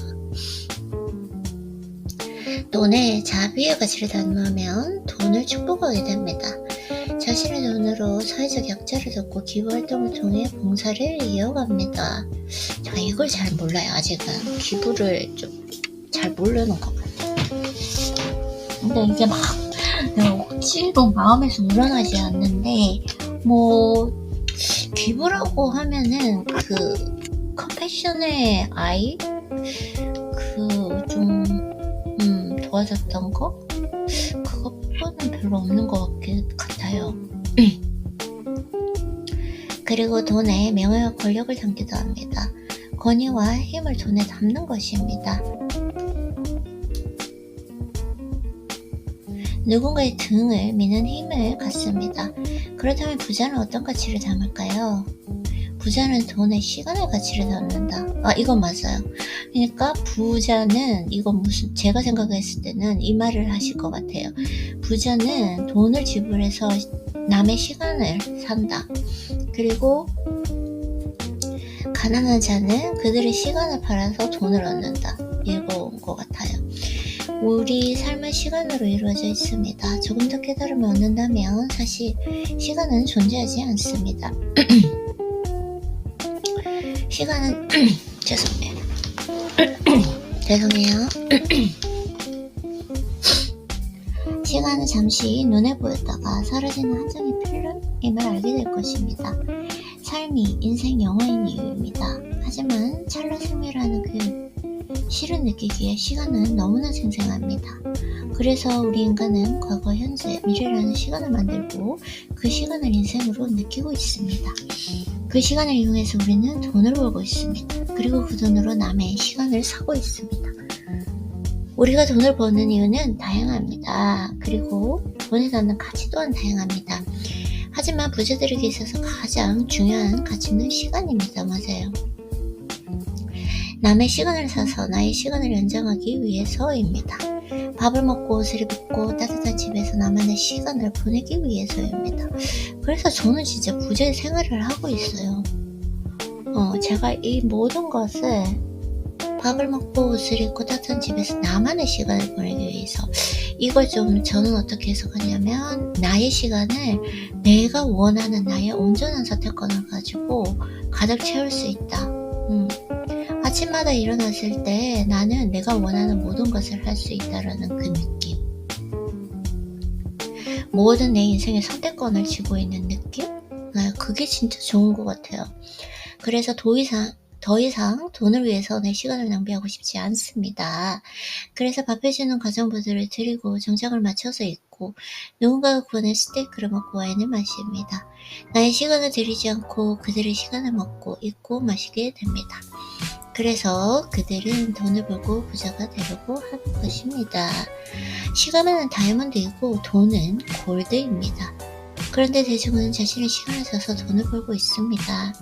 돈의 자비의 가치를 담으면 돈을 축복하게 됩니다. 자신의 돈으로 사회적 약자를 돕고 기부활동을 통해 봉사를 이어갑니다. 제가 이걸 잘 몰라요. 아직은 기부를 좀 잘 모르는 것 같아요. 근데 이게 막 내가 억지로 마음에서 우러나지 않는데 뭐 기부라고 하면은 그 컴패션의 아이 그 좀 도와줬던 거 그것뿐은 별로 없는 것 같아요. 그리고 돈에 명예와 권력을 담기도 합니다. 권위와 힘을 돈에 담는 것입니다. 누군가의 등을 미는 힘을 갖습니다. 그렇다면 부자는 어떤 가치를 담을까요? 부자는 돈의 시간의 가치를 담는다. 아, 이건 맞아요. 그러니까 부자는 이건 무슨 제가 생각했을 때는 이 말을 하실 것 같아요. 부자는 돈을 지불해서 남의 시간을 산다. 그리고 가난한 자는 그들의 시간을 팔아서 돈을 얻는다. 이건 것 같아요. 우리 삶은 시간으로 이루어져 있습니다. 조금 더 깨달음을 얻는다면 사실 시간은 존재하지 않습니다. 시간은 죄송해요. 시간은 잠시 눈에 보였다가 사라지는 한 장의 필름임을 알게 될 것입니다. 삶이 인생 영화인 이유입니다. 하지만 찰나 승리라는 그 실은 느끼기에 시간은 너무나 생생합니다. 그래서 우리 인간은 과거, 현재, 미래라는 시간을 만들고 그 시간을 인생으로 느끼고 있습니다. 그 시간을 이용해서 우리는 돈을 벌고 있습니다. 그리고 그 돈으로 남의 시간을 사고 있습니다. 우리가 돈을 버는 이유는 다양합니다. 그리고 돈에 담는 가치 또한 다양합니다. 하지만 부자들에게 있어서 가장 중요한 가치는 시간입니다. 맞아요. 남의 시간을 사서 나의 시간을 연장하기 위해서입니다. 밥을 먹고 옷을 입고 따뜻한 집에서 나만의 시간을 보내기 위해서입니다. 그래서 저는 진짜 부자의 생활을 하고 있어요. 제가 이 모든 것을 밥을 먹고 옷을 입고 따뜻한 집에서 나만의 시간을 보내기 위해서 이걸 좀 저는 어떻게 해석하냐면 나의 시간을 내가 원하는 나의 온전한 선택권을 가지고 가득 채울 수 있다. 아침마다 일어났을 때 나는 내가 원하는 모든 것을 할 수 있다라는 그 느낌. 모든 내 인생의 선택권을 쥐고 있는 느낌? 그게 진짜 좋은 것 같아요. 그래서 더 이상 돈을 위해서 내 시간을 낭비하고 싶지 않습니다. 그래서 밥 해주는 가정부들을 드리고 정장을 맞춰서 입고 누군가가 구워낸 스테이크를 먹고 와인을 마십니다. 나의 시간을 들이지 않고 그들의 시간을 먹고 입고 마시게 됩니다. 그래서 그들은 돈을 벌고 부자가 되려고 하는 것입니다. 시간은 다이아몬드이고 돈은 골드입니다. 그런데 대중은 자신의 시간을 써서 돈을 벌고 있습니다.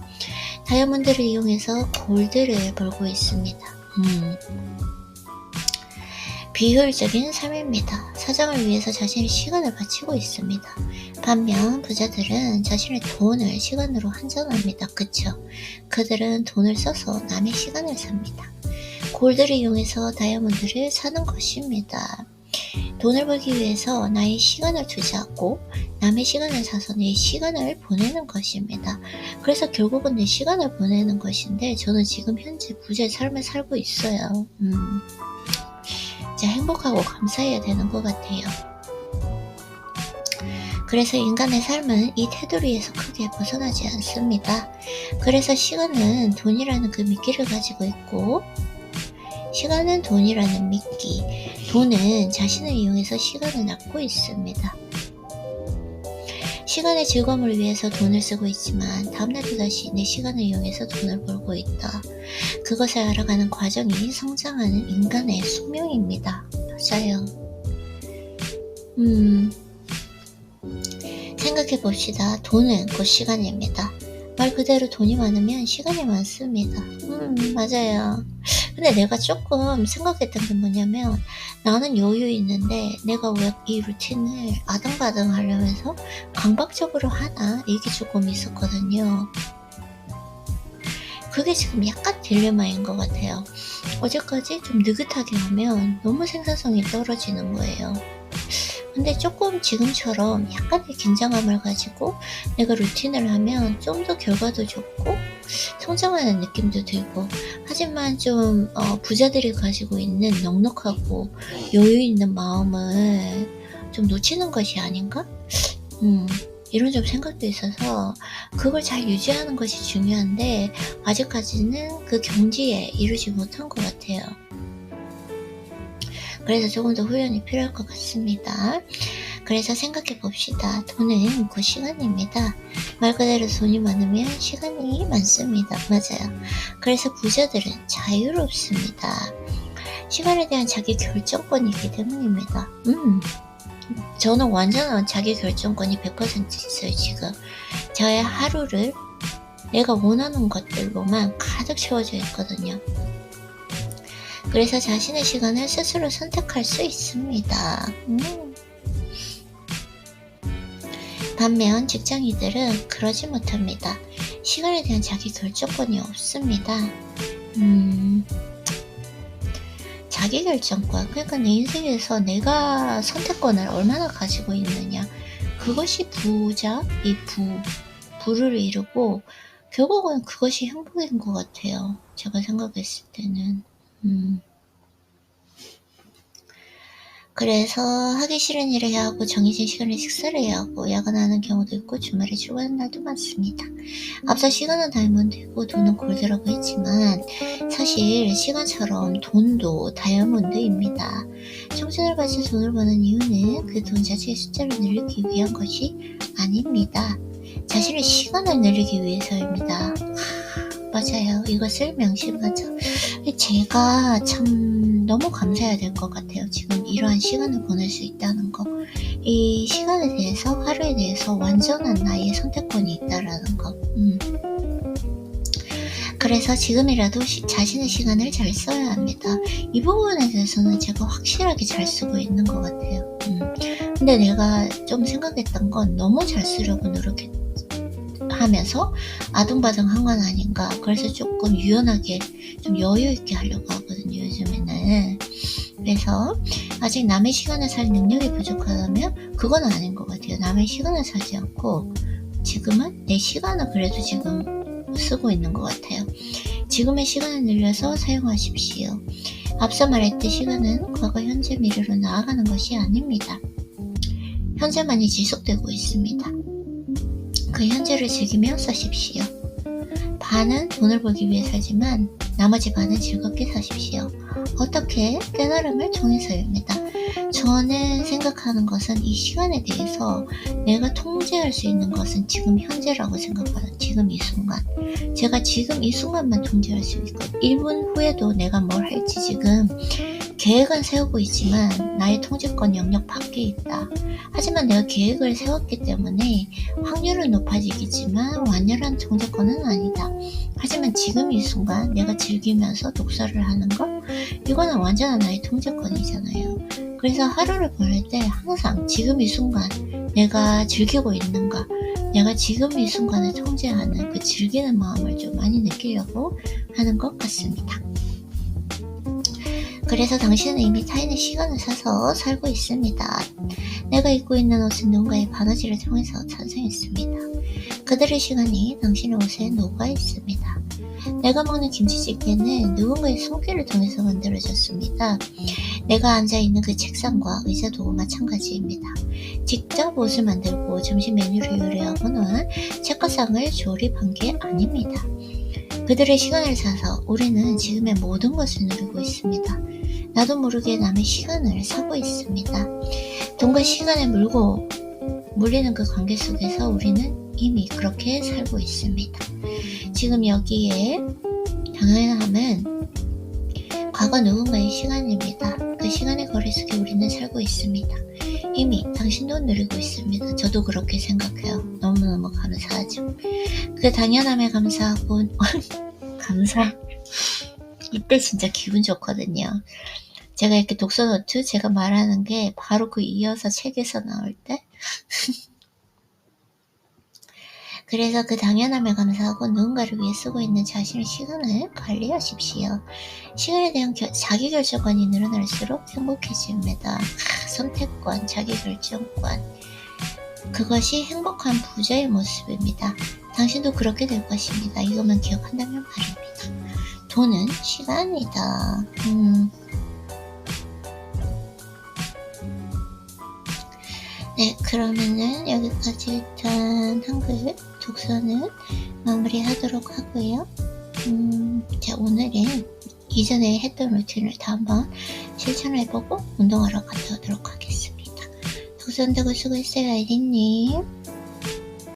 다이아몬드를 이용해서 골드를 벌고 있습니다. 비효율적인 삶입니다. 사정을 위해서 자신의 시간을 바치고 있습니다. 반면 부자들은 자신의 돈을 시간으로 환전합니다. 그쵸? 그들은 돈을 써서 남의 시간을 삽니다. 골드를 이용해서 다이아몬드를 사는 것입니다. 돈을 벌기 위해서 나의 시간을 투자하고 남의 시간을 사서 내 시간을 보내는 것입니다. 그래서 결국은 내 시간을 보내는 것인데 저는 지금 현재 부자의 삶을 살고 있어요. 진짜 행복하고 감사해야 되는 것 같아요. 그래서 인간의 삶은 이 테두리에서 크게 벗어나지 않습니다. 그래서 시간은 돈이라는 그 미끼를 가지고 있고 시간은 돈이라는 미끼, 돈은 자신을 이용해서 시간을 납고 있습니다. 시간의 즐거움을 위해서 돈을 쓰고 있지만 다음날 또다시 내 시간을 이용해서 돈을 벌고 있다. 그것을 알아가는 과정이 성장하는 인간의 숙명입니다. 맞아요. 생각해봅시다. 돈은 곧 시간입니다. 말 그대로 돈이 많으면 시간이 많습니다. 맞아요. 근데 내가 조금 생각했던 게 뭐냐면 나는 여유 있는데 내가 왜 이 루틴을 아등바등 하려면서 강박적으로 하나 이게 조금 있었거든요. 그게 지금 약간 딜레마인 것 같아요. 어제까지 좀 느긋하게 하면 너무 생산성이 떨어지는 거예요. 근데 조금 지금처럼 약간의 긴장감을 가지고 내가 루틴을 하면 좀 더 결과도 좋고 성장하는 느낌도 들고 하지만 좀 부자들이 가지고 있는 넉넉하고 여유 있는 마음을 좀 놓치는 것이 아닌가? 이런 좀 생각도 있어서 그걸 잘 유지하는 것이 중요한데 아직까지는 그 경지에 이르지 못한 것 같아요. 그래서 조금 더 훈련이 필요할 것 같습니다. 그래서 생각해 봅시다. 돈은 곧 시간입니다. 말 그대로 돈이 많으면 시간이 많습니다. 맞아요. 그래서 부자들은 자유롭습니다. 시간에 대한 자기 결정권이 있기 때문입니다. 저는 완전한 자기 결정권이 100% 있어요. 지금 저의 하루를 내가 원하는 것들로만 가득 채워져 있거든요. 그래서 자신의 시간을 스스로 선택할 수 있습니다. 반면 직장인들은 그러지 못합니다. 시간에 대한 자기 결정권이 없습니다. 자기 결정권, 그러니까 내 인생에서 내가 선택권을 얼마나 가지고 있느냐, 그것이 부를 이루고 결국은 그것이 행복인 것 같아요. 제가 생각했을 때는. 그래서 하기 싫은 일을 해야 하고 정해진 시간에 식사를 해야 하고 야근하는 경우도 있고 주말에 출근하는 날도 많습니다. 앞서 시간은 다이아몬드이고 돈은 골드라고 했지만 사실 시간처럼 돈도 다이아몬드입니다. 청춘을 바쳐 돈을 버는 이유는 그 돈 자체의 숫자를 늘리기 위한 것이 아닙니다. 자신의 시간을 늘리기 위해서입니다. 맞아요. 이것을 명심하죠. 제가 참 너무 감사해야 될 것 같아요. 지금 이러한 시간을 보낼 수 있다는 거. 이 시간에 대해서, 하루에 대해서 완전한 나의 선택권이 있다라는 거. 그래서 지금이라도 자신의 시간을 잘 써야 합니다. 이 부분에 대해서는 제가 확실하게 잘 쓰고 있는 것 같아요. 근데 내가 좀 생각했던 건 너무 잘 쓰려고 하면서 아둥바둥한 건 아닌가. 그래서 조금 유연하게 좀 여유 있게 하려고 하거든요, 요즘에는. 그래서 아직 남의 시간을 살 능력이 부족하다면 그건 아닌 것 같아요. 남의 시간을 사지 않고 지금은 내 시간을 그래도 지금 쓰고 있는 것 같아요. 지금의 시간을 늘려서 사용하십시오. 앞서 말했듯이 시간은 과거, 현재, 미래로 나아가는 것이 아닙니다. 현재만이 지속되고 있습니다. 그 현재를 즐기며 사십시오. 반은 돈을 벌기 위해 살지만 나머지 반은 즐겁게 사십시오. 어떻게? 깨달음을 통해서입니다. 저는 생각하는 것은 이 시간에 대해서 내가 통제할 수 있는 것은 지금 현재라고 생각하는 지금 이 순간. 제가 지금 이 순간만 통제할 수 있고 1분 후에도 내가 뭘 할지 지금 계획은 세우고 있지만 나의 통제권 영역 밖에 있다. 하지만 내가 계획을 세웠기 때문에 확률은 높아지겠지만 완전한 통제권은 아니다. 하지만 지금 이 순간 내가 즐기면서 독서를 하는 거, 이거는 완전한 나의 통제권이잖아요. 그래서 하루를 보낼 때 항상 지금 이 순간 내가 즐기고 있는가, 내가 지금 이 순간을 통제하는 그 즐기는 마음을 좀 많이 느끼려고 하는 것 같습니다. 그래서 당신은 이미 타인의 시간을 사서 살고 있습니다. 내가 입고 있는 옷은 누군가의 바느질을 통해서 탄생했습니다. 그들의 시간이 당신의 옷에 녹아 있습니다. 내가 먹는 김치찌개는 누군가의 손길을 통해서 만들어졌습니다. 내가 앉아있는 그 책상과 의자도 마찬가지입니다. 직접 옷을 만들고 점심 메뉴를 요리하거나 책가상을 조립한 게 아닙니다. 그들의 시간을 사서 우리는 지금의 모든 것을 누리고 있습니다. 나도 모르게 남의 시간을 사고 있습니다. 돈과 시간에 물리는 그 관계 속에서 우리는 이미 그렇게 살고 있습니다. 지금 여기에 당연함은 과거 누군가의 시간입니다. 그 시간의 거리 속에 우리는 살고 있습니다. 이미 당신도 누리고 있습니다. 저도 그렇게 생각해요. 너무너무 감사하죠. 그 당연함에 감사하고 이때 진짜 기분 좋거든요. 제가 이렇게 독서노트 제가 말하는 게 바로 그 이어서 책에서 나올 때 그래서 그 당연함에 감사하고 누군가를 위해 쓰고 있는 자신의 시간을 관리하십시오. 시간에 대한 자기결정권이 늘어날수록 행복해집니다. 선택권, 자기결정권. 그것이 행복한 부자의 모습입니다. 당신도 그렇게 될 것입니다. 이것만 기억한다면 말입니다. 돈은 시간이다. 네, 그러면은 여기까지 일단 한글 독서는 마무리하도록 하고요. 자, 오늘은 이전에 했던 루틴을 다 한번 실천해보고 운동하러 갔다 오도록 하겠습니다. 독서 한다고 수고했어요, 아이린님.